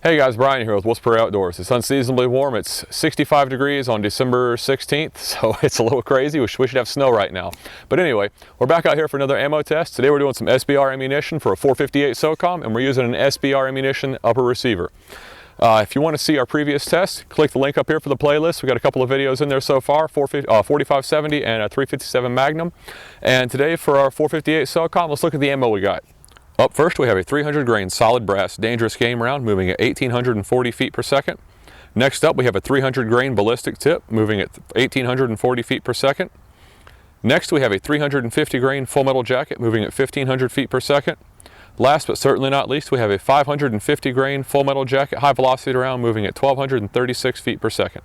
Hey guys, Brian here with Whisper Outdoors. It's unseasonably warm. It's 65 degrees on December 16th, so it's a little crazy. We should have snow right now. But anyway, we're back out here for another ammo test. Today we're doing some SBR ammunition for a 458 SOCOM, and we're using an SBR ammunition upper receiver. If you want to see our previous test, click the link up here for the playlist. We got a couple of videos in there so far, 4570 and a 357 Magnum. And today for our 458 SOCOM, let's look at the ammo we got. Up first, we have a 300 grain solid brass dangerous game round moving at 1840 feet per second. Next up, we have a 300 grain ballistic tip moving at 1840 feet per second. Next, we have a 350 grain full metal jacket moving at 1500 feet per second. Last but certainly not least, we have a 550 grain full metal jacket high velocity round moving at 1236 feet per second.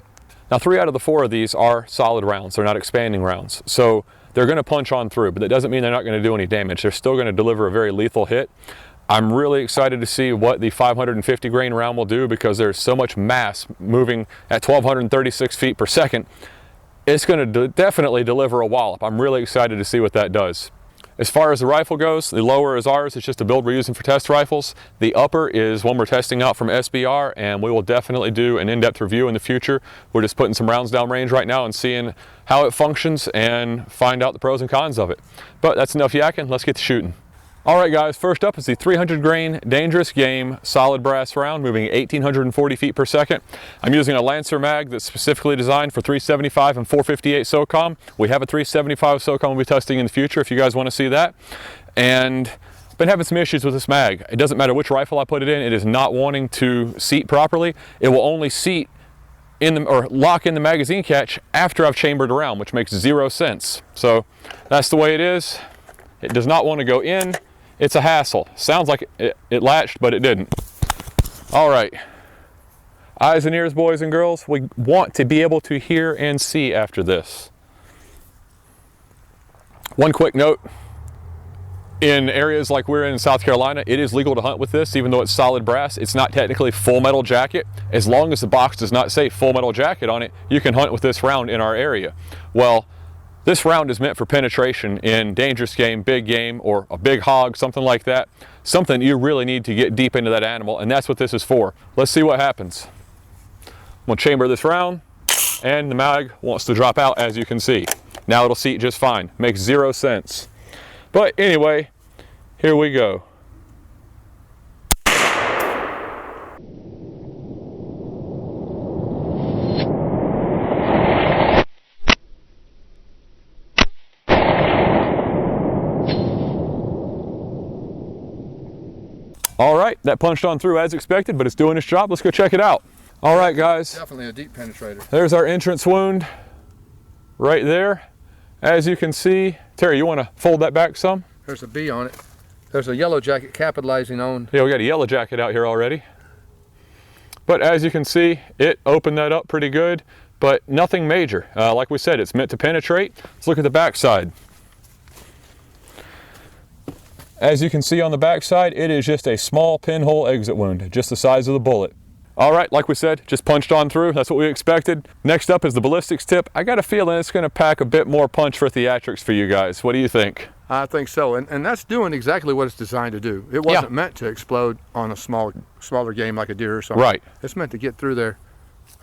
Now, 3 out of the 4 of these are solid rounds. They're not expanding rounds. So they're going to punch on through, but that doesn't mean they're not going to do any damage. They're still going to deliver a very lethal hit. I'm really excited to see what the 550 grain round will do because there's so much mass moving at 1236 feet per second. It's going to definitely deliver a wallop. I'm really excited to see what that does. As far as the rifle goes, the lower is ours. It's just a build we're using for test rifles. The upper is one we're testing out from SBR, and we will definitely do an in-depth review in the future. We're just putting some rounds down range right now and seeing how it functions and find out the pros and cons of it. But that's enough yakking. Let's get to shooting. All right, guys, first up is the 300 grain dangerous game solid brass round moving at 1840 feet per second. I'm using a Lancer mag that's specifically designed for 375 and 458 SOCOM. We have a 375 SOCOM we'll be testing in the future if you guys want to see that. And I've been having some issues with this mag. It doesn't matter which rifle I put it in, it is not wanting to seat properly. It will only seat in the, or lock in the magazine catch after I've chambered around, which makes 0 sense. So that's the way it is. It does not want to go in. It's a hassle. Sounds like it latched, but it didn't. All right. Eyes and ears, boys and girls. We want to be able to hear and see after this. One quick note. In areas like we're in South Carolina, it is legal to hunt with this, even though it's solid brass. It's not technically full metal jacket. As long as the box does not say full metal jacket on it, you can hunt with this round in our area. Well, this round is meant for penetration in dangerous game, big game, or a big hog, something like that. Something you really need to get deep into that animal, and that's what this is for. Let's see what happens. I'm gonna chamber this round, and the mag wants to drop out, as you can see. Now it'll seat just fine. Makes 0 sense. But anyway, here we go. All right, that punched on through as expected, but it's doing its job. Let's go check it out. All right, guys. Definitely a deep penetrator. There's our entrance wound right there. As you can see, Terry, you want to fold that back some? There's a B on it. There's a yellow jacket capitalizing on. Yeah, we got a yellow jacket out here already. But as you can see, it opened that up pretty good, but nothing major. Like we said, it's meant to penetrate. Let's look at the back side. As you can see on the back side, it is just a small pinhole exit wound, just the size of the bullet. All right, like we said, just punched on through. That's what we expected. Next up is the Ballistics Tip. I got a feeling it's going to pack a bit more punch for theatrics for you guys. What do you think? I think so, and that's doing exactly what it's designed to do. It wasn't meant to explode on a smaller game like a deer or something. Right. It's meant to get through there.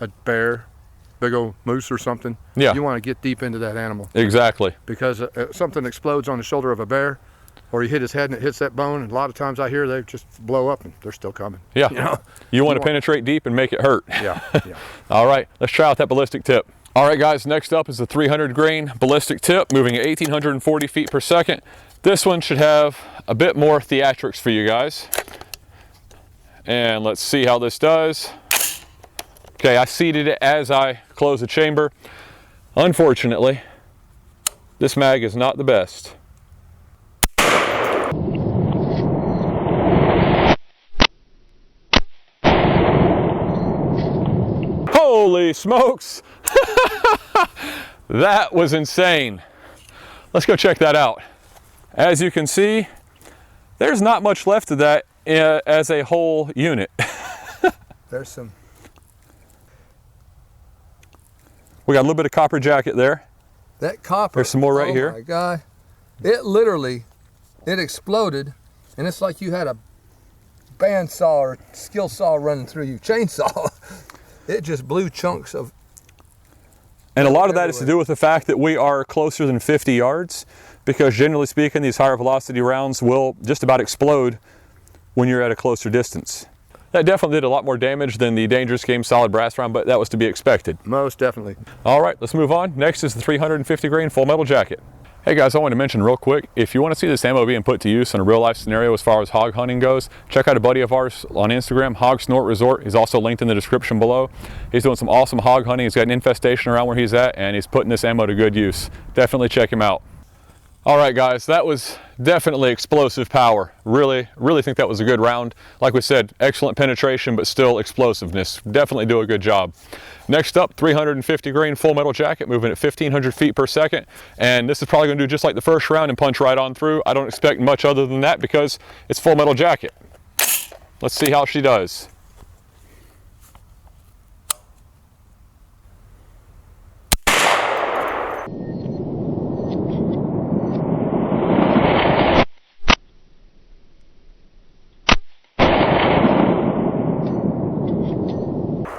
A bear, big old moose or something. Yeah. You want to get deep into that animal. Exactly. Because something explodes on the shoulder of a bear, or you hit his head and it hits that bone, and a lot of times I hear they just blow up and they're still coming. Yeah. You want to penetrate deep and make it hurt. Yeah. All right, let's try out that ballistic tip. All right, guys, next up is the 300 grain ballistic tip moving at 1840 feet per second. This one should have a bit more theatrics for you guys. And let's see how this does. Okay, I seated it as I close the chamber. Unfortunately, this mag is not the best. Holy smokes! That was insane. Let's go check that out. As you can see, there's not much left of that as a whole unit. There's some. We got a little bit of copper jacket there. That copper. There's some more right here. Oh my God. It exploded, and it's like you had a bandsaw or skill saw running through you, chainsaw. It just blew chunks of. And a lot of that is to do with the fact that we are closer than 50 yards, because generally speaking, these higher velocity rounds will just about explode when you're at a closer distance. That definitely did a lot more damage than the Dangerous Game solid brass round, but that was to be expected. Most definitely. All right, let's move on. Next is the 350 grain full metal jacket. Hey guys, I wanted to mention real quick, if you want to see this ammo being put to use in a real life scenario as far as hog hunting goes, check out a buddy of ours on Instagram, Hogsnortresort. He's also linked in the description below. He's doing some awesome hog hunting. He's got an infestation around where he's at, and he's putting this ammo to good use. Definitely check him out. All right guys, that was definitely explosive power. Really think that was a good round. Like we said, excellent penetration, but still explosiveness. Definitely do a good job. Next up, 350 grain full metal jacket, moving at 1,500 feet per second. And this is probably gonna do just like the first round and punch right on through. I don't expect much other than that because it's full metal jacket. Let's see how she does.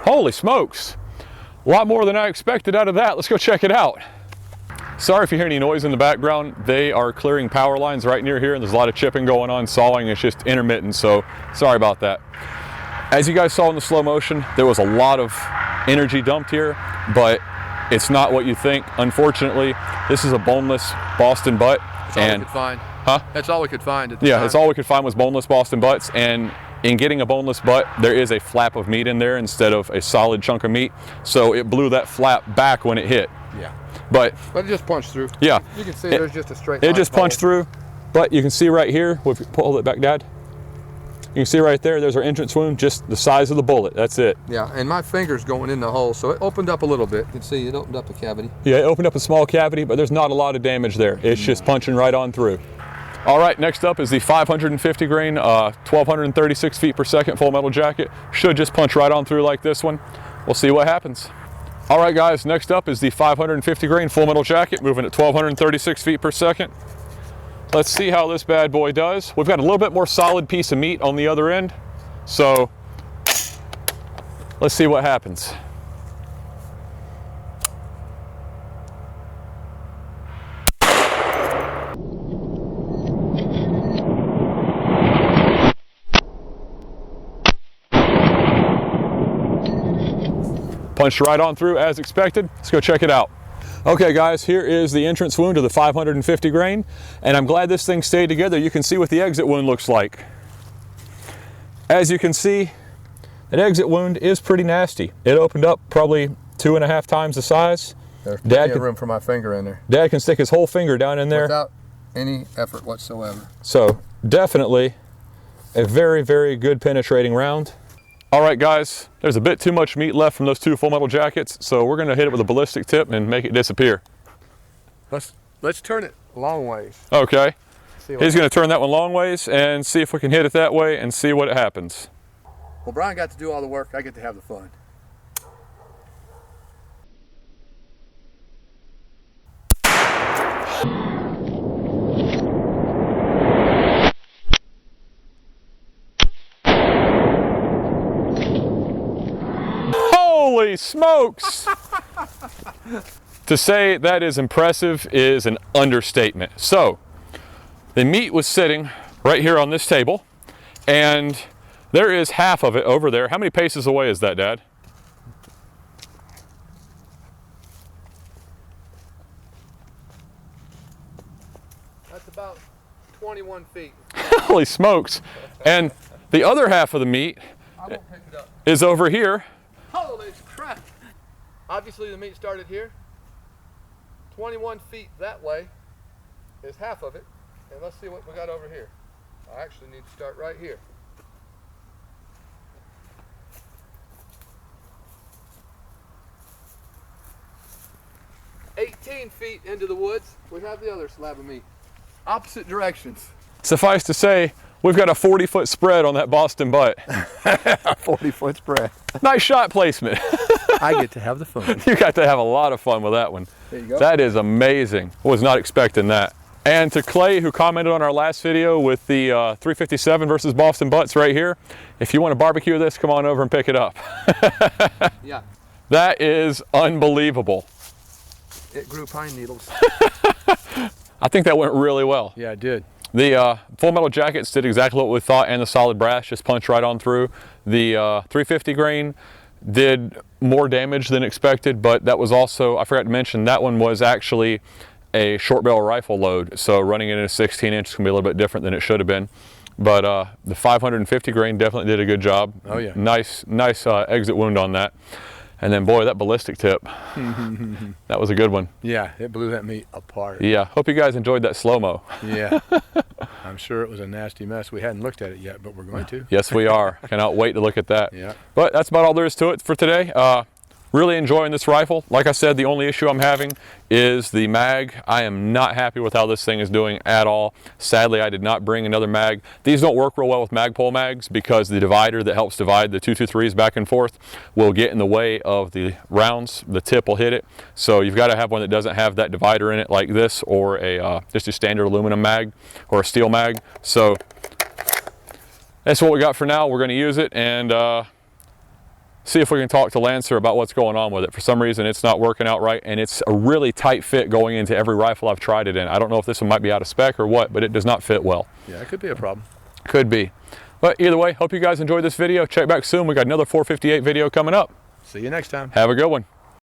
Holy smokes, a lot more than I expected out of that. Let's go check it out. Sorry if you hear any noise in the background. They are clearing power lines right near here, and there's a lot of chipping going on, sawing. It's just intermittent, so sorry about that. As you guys saw in the slow motion, there was a lot of energy dumped here, but it's not what you think. Unfortunately, this is a boneless Boston butt. That's all we could find. Huh? That's all we could find at the time. That's all we could find was boneless Boston butts, and in getting a boneless butt, there is a flap of meat in there instead of a solid chunk of meat, so it blew that flap back when it hit. Yeah. But it just punched through. Yeah. You can see there's just a straight line. It just punched through, but you can see right here, if you pull it back, Dad, you can see right there's our entrance wound, just the size of the bullet, that's it. Yeah, and my finger's going in the hole, so it opened up a little bit. You can see it opened up a cavity. Yeah, it opened up a small cavity, but there's not a lot of damage there. It's just punching right on through. All right, next up is the 550 grain, 1,236 feet per second full metal jacket. Should just punch right on through like this one. We'll see what happens. All right guys, next up is the 550 grain full metal jacket, moving at 1,236 feet per second. Let's see how this bad boy does. We've got a little bit more solid piece of meat on the other end, so let's see what happens. Punched right on through as expected. Let's go check it out. Okay guys, here is the entrance wound to the 550 grain, and I'm glad this thing stayed together. You can see what the exit wound looks like. As you can see, that exit wound is pretty nasty. It opened up probably 2.5 times the size. There's plenty of room for my finger in there. Dad can stick his whole finger down in there without any effort whatsoever. So definitely a very good penetrating round. All right guys, there's a bit too much meat left from those two full metal jackets, so we're gonna hit it with a ballistic tip and make it disappear. Let's turn it long ways. Okay. He's gonna turn that one long ways and see if we can hit it that way and see what happens. Well, Brian got to do all the work, I get to have the fun. Holy smokes! To say that is impressive is an understatement. So, the meat was sitting right here on this table, and there is half of it over there. How many paces away is that, Dad? That's about 21 feet. Holy smokes! And the other half of the meat is over here. Holy crap! Obviously the meat started here. 21 feet that way is half of it. And let's see what we got over here. I actually need to start right here. "18 feet into the woods, we have the other slab of meat. Opposite directions. Suffice to say, we've got a 40-foot spread on that Boston butt. A 40-foot spread. Nice shot placement. I get to have the fun. You got to have a lot of fun with that one. There you go. That is amazing. Was not expecting that And to Clay, who commented on our last video with the 357 versus Boston Butts right here, if you want to barbecue this, come on over and pick it up. Yeah. That is unbelievable. It grew pine needles. I think that went really well. Yeah, it did. The full metal jackets did exactly what we thought, and the solid brass just punched right on through. The 350 grain did more damage than expected, but that was also, I forgot to mention, that one was actually a short barrel rifle load, so running it in a 16 inch can be a little bit different than it should have been. But the 550 grain definitely did a good job. Oh yeah. Nice exit wound on that. And then boy, that ballistic tip, that was a good one. Yeah, it blew that meat apart. Yeah, hope you guys enjoyed that slow-mo. Yeah, I'm sure it was a nasty mess. We hadn't looked at it yet, but we're going to. Yes, we are. Cannot wait to look at that. Yeah. But that's about all there is to it for today. Really enjoying this rifle. Like I said, the only issue I'm having is the mag. I am not happy with how this thing is doing at all. Sadly, I did not bring another mag. These don't work real well with Magpul mags because the divider that helps divide the 223s back and forth will get in the way of the rounds. The tip will hit it. So you've got to have one that doesn't have that divider in it like this, or just a standard aluminum mag or a steel mag. So that's what we got for now. We're going to use it and see if we can talk to Lancer about what's going on with it. For some reason, it's not working out right, and it's a really tight fit going into every rifle I've tried it in. I don't know if this one might be out of spec or what, but it does not fit well. Yeah, it could be a problem. Could be. But either way, hope you guys enjoyed this video. Check back soon. We got another 458 video coming up. See you next time. Have a good one.